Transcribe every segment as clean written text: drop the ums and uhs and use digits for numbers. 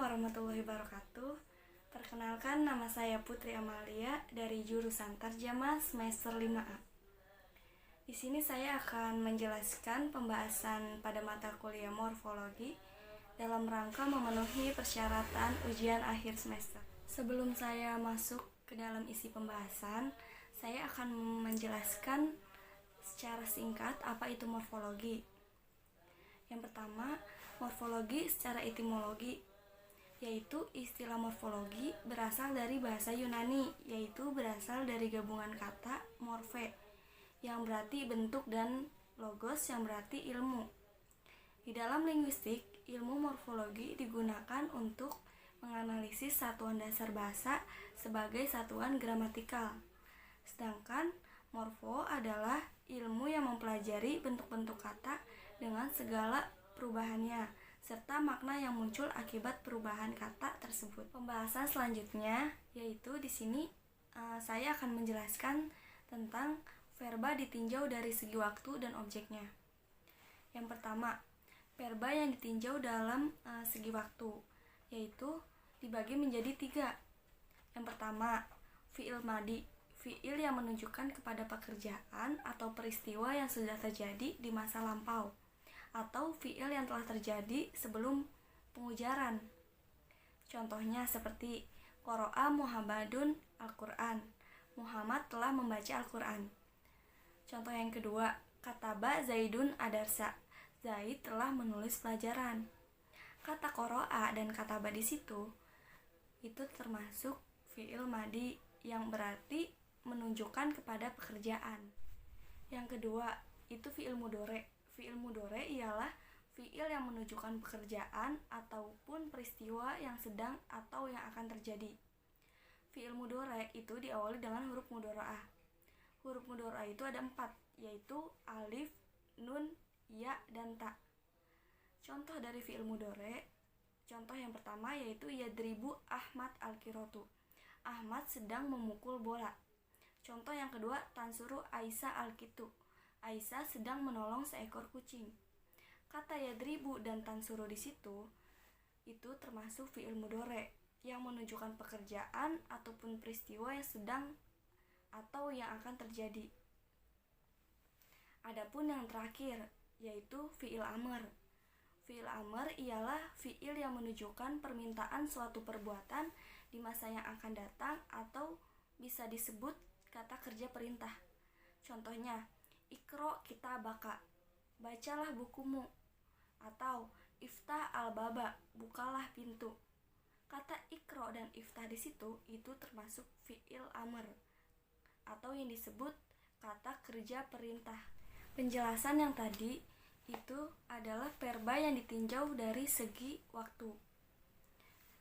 warahmatullahi wabarakatuh. Perkenalkan, nama saya Putri Amalia dari jurusan Tarjamah semester 5A. Di sini saya akan menjelaskan pembahasan pada mata kuliah morfologi dalam rangka memenuhi persyaratan ujian akhir semester. Sebelum saya masuk ke dalam isi pembahasan, saya akan menjelaskan secara singkat apa itu morfologi. Yang pertama, morfologi secara etimologi, yaitu istilah morfologi berasal dari bahasa Yunani, yaitu berasal dari gabungan kata morphe yang berarti bentuk dan logos yang berarti ilmu. Di dalam linguistik, ilmu morfologi digunakan untuk menganalisis satuan dasar bahasa sebagai satuan gramatikal. Sedangkan morfo adalah ilmu yang mempelajari bentuk-bentuk kata dengan segala perubahannya serta makna yang muncul akibat perubahan kata tersebut. Pembahasan selanjutnya yaitu di sini saya akan menjelaskan tentang verba ditinjau dari segi waktu dan objeknya. Yang pertama, verba yang ditinjau dalam segi waktu, yaitu dibagi menjadi 3. Yang pertama, fi'il madi, fi'il yang menunjukkan kepada pekerjaan atau peristiwa yang sudah terjadi di masa lampau, atau fi'il yang telah terjadi sebelum pengujaran. Contohnya seperti qara'a Muhammadun Al-Quran, Muhammad telah membaca Al-Quran. Contoh yang kedua, kataba Zaidun adarsa, Zaid telah menulis pelajaran. Kata qara'a dan kataba di situ itu termasuk fi'il madi yang berarti menunjukkan kepada pekerjaan. Yang kedua, itu fi'il mudhari'. Fi'il mudhari' ialah fi'il yang menunjukkan pekerjaan ataupun peristiwa yang sedang atau yang akan terjadi. Fi'il mudhari' itu diawali dengan huruf mudhara'ah. Huruf mudhara'ah itu ada 4, yaitu alif, nun, ya, dan ta. Contoh dari fi'il mudhari', contoh yang pertama yaitu yadribu Ahmad al-qiratu. Ahmad sedang memukul bola. Contoh yang kedua, tansuru Aisyah al-kitu. Aisyah sedang menolong seekor kucing. Kata yadribu dan tansuru di situ itu termasuk fi'il mudhari' yang menunjukkan pekerjaan ataupun peristiwa yang sedang atau yang akan terjadi. Adapun yang terakhir yaitu fi'il amr. Fi'il amr ialah fi'il yang menunjukkan permintaan suatu perbuatan di masa yang akan datang atau bisa disebut kata kerja perintah. Contohnya, ikro kitabaka, bacalah bukumu, atau iftah al-baba, bukalah pintu. Kata ikro dan iftah di situ itu termasuk fi'il amr atau yang disebut kata kerja perintah. Penjelasan yang tadi itu adalah verba yang ditinjau dari segi waktu.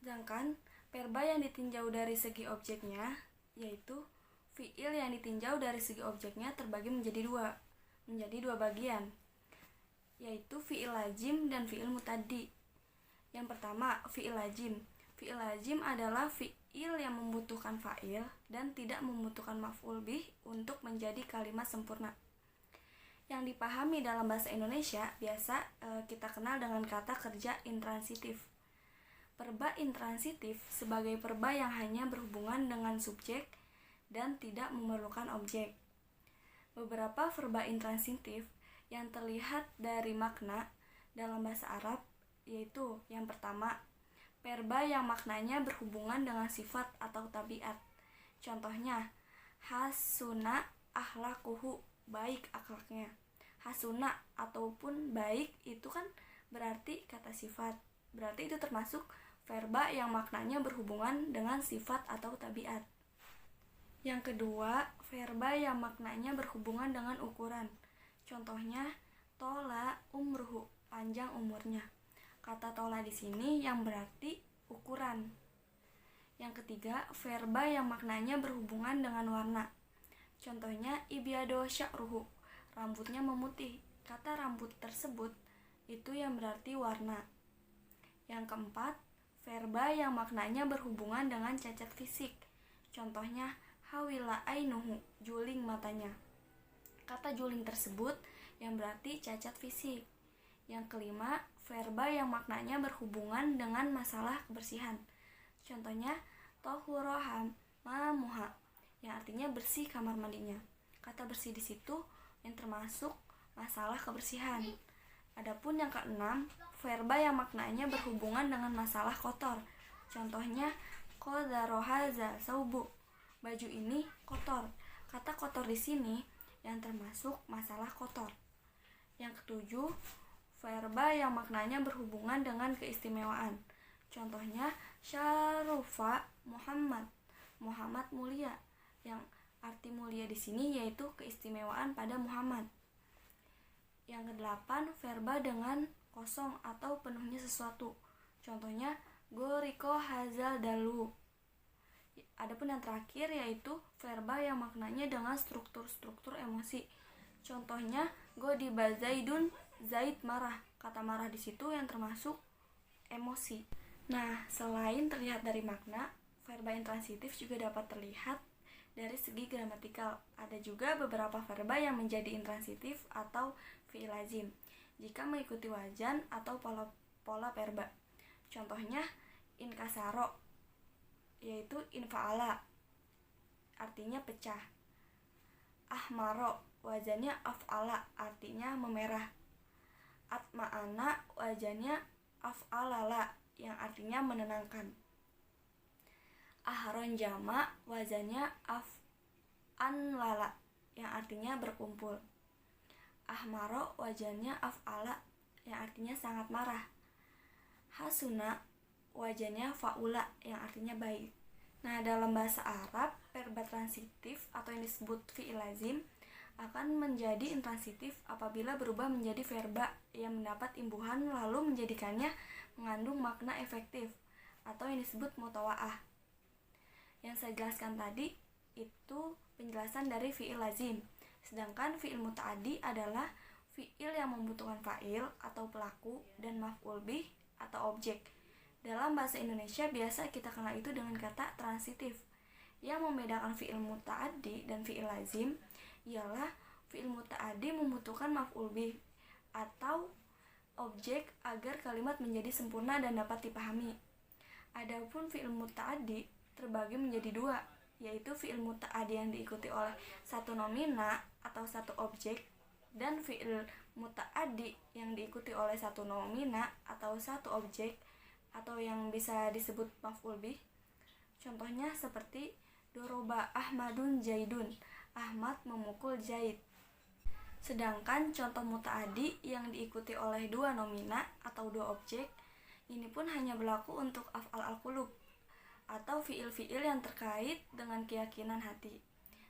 Sedangkan verba yang ditinjau dari segi objeknya yaitu fi'il yang ditinjau dari segi objeknya terbagi menjadi dua bagian, yaitu fi'il lazim dan fi'il mutaddi. Yang pertama, fi'il lazim. Fi'il lazim adalah fi'il yang membutuhkan fa'il dan tidak membutuhkan maf'ul bih untuk menjadi kalimat sempurna. Yang dipahami dalam bahasa Indonesia biasa kita kenal dengan kata kerja intransitif. Verba intransitif sebagai verba yang hanya berhubungan dengan subjek dan tidak memerlukan objek. Beberapa verba intransitif yang terlihat dari makna dalam bahasa Arab yaitu yang pertama, verba yang maknanya berhubungan dengan sifat atau tabiat. Contohnya, hasuna akhlaquhu, baik akhlaknya. Hasuna ataupun baik itu kan berarti kata sifat. Berarti itu termasuk verba yang maknanya berhubungan dengan sifat atau tabiat. Yang kedua, verba yang maknanya berhubungan dengan ukuran. Contohnya, tola umruhu, panjang umurnya. Kata tola di sini yang berarti ukuran. Yang ketiga, verba yang maknanya berhubungan dengan warna. Contohnya, ibyado sya'ruhu, rambutnya memutih. Kata rambut tersebut itu yang berarti warna. Yang keempat, verba yang maknanya berhubungan dengan cacat fisik. Contohnya, hawila ainuhu, juling matanya. Kata juling tersebut yang berarti cacat fisik. Yang kelima, verba yang maknanya berhubungan dengan masalah kebersihan. Contohnya tohuro hamamuha, yang artinya bersih kamar mandinya. Kata bersih di situ yang termasuk masalah kebersihan. Adapun yang keenam, verba yang maknanya berhubungan dengan masalah kotor. Contohnya qadaroha saubu, baju ini kotor. Kata kotor di sini yang termasuk masalah kotor. Yang ketujuh, verba yang maknanya berhubungan dengan keistimewaan. Contohnya syarufa Muhammad, Muhammad mulia, yang arti mulia di sini yaitu keistimewaan pada Muhammad. Yang kedelapan, verba dengan kosong atau penuhnya sesuatu. Contohnya goriko hazal dalu. Adapun yang terakhir yaitu verba yang maknanya dengan struktur-struktur emosi. Contohnya godiba zaidun, Zaid marah. Kata marah di situ yang termasuk emosi. Nah, selain terlihat dari makna, verba intransitif juga dapat terlihat dari segi gramatikal. Ada juga beberapa verba yang menjadi intransitif atau fi'il lazim jika mengikuti wajan atau pola verba. Contohnya inkasaro, yaitu infa'ala, artinya pecah. Ahmaro, wajannya af'ala, artinya memerah. Atma'ana, wajannya af'alala, yang artinya menenangkan. Ahron jama, wajannya af'anlala, yang artinya berkumpul. Ahmaro, wajannya af'ala, yang artinya sangat marah. Hasuna, wajannya fa'ula, yang artinya baik. Nah, dalam bahasa Arab, verba transitif atau yang disebut fi'il lazim akan menjadi intransitif apabila berubah menjadi verba yang mendapat imbuhan lalu menjadikannya mengandung makna efektif atau yang disebut mutawa'ah. Yang saya jelaskan tadi itu penjelasan dari fi'il lazim. Sedangkan fi'il muta'addi adalah fi'il yang membutuhkan fa'il atau pelaku dan maf'ul bih atau objek. Dalam bahasa Indonesia biasa kita kenal itu dengan kata transitif. Yang membedakan fi'il muta'addi dan fi'il lazim ialah fi'il muta'addi membutuhkan maf'ul bih atau objek agar kalimat menjadi sempurna dan dapat dipahami. Adapun fi'il muta'addi terbagi menjadi dua, yaitu fi'il muta'addi yang diikuti oleh satu nomina atau satu objek, dan fi'il muta'addi yang diikuti oleh satu nomina atau satu objek atau yang bisa disebut maf'ul bih. Contohnya seperti doroba Ahmadun Zaidun, Ahmad memukul Zaid. Sedangkan contoh muta'addi yang diikuti oleh dua nomina atau dua objek, ini pun hanya berlaku untuk af'al al-qulub atau fi'il-fi'il yang terkait dengan keyakinan hati.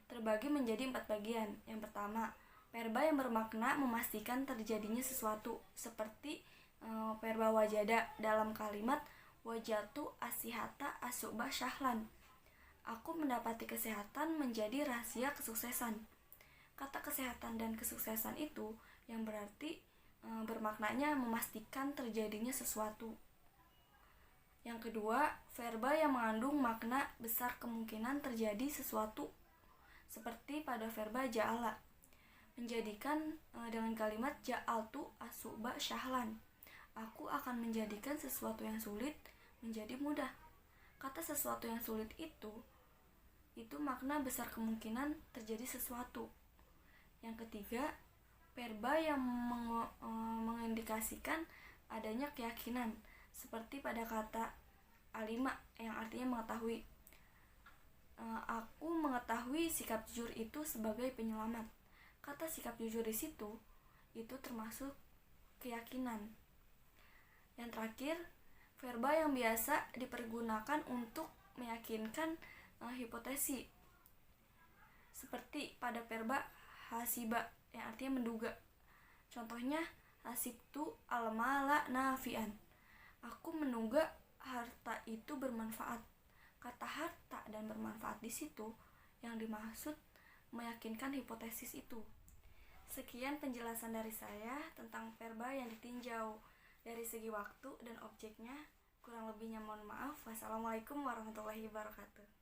Terbagi menjadi 4 bagian. Yang pertama, verba yang bermakna memastikan terjadinya sesuatu, seperti verba wajada dalam kalimat wajatu asihata asubah syahlan. Aku mendapati kesehatan menjadi rahasia kesuksesan. Kata kesehatan dan kesuksesan itu yang berarti bermaknanya memastikan terjadinya sesuatu. Yang kedua, verba yang mengandung makna besar kemungkinan terjadi sesuatu, seperti pada verba ja'ala, menjadikan dengan kalimat ja'altu asuba syahlan. Aku akan menjadikan sesuatu yang sulit menjadi mudah. Kata sesuatu yang sulit itu makna besar kemungkinan terjadi sesuatu. Yang ketiga, verba yang mengindikasikan adanya keyakinan, seperti pada kata alima yang artinya mengetahui. Aku mengetahui sikap jujur itu sebagai penyelamat. Kata sikap jujur di situ itu termasuk keyakinan. Yang terakhir, verba yang biasa dipergunakan untuk meyakinkan hipotesi, seperti pada verba hasiba yang artinya menduga. Contohnya hasibtu al-mala nafi'an, aku menduga harta itu bermanfaat. Kata harta dan bermanfaat di situ yang dimaksud meyakinkan hipotesis itu. Sekian penjelasan dari saya tentang verba yang ditinjau dari segi waktu dan objeknya. Kurang lebihnya mohon maaf. Wassalamualaikum warahmatullahi wabarakatuh.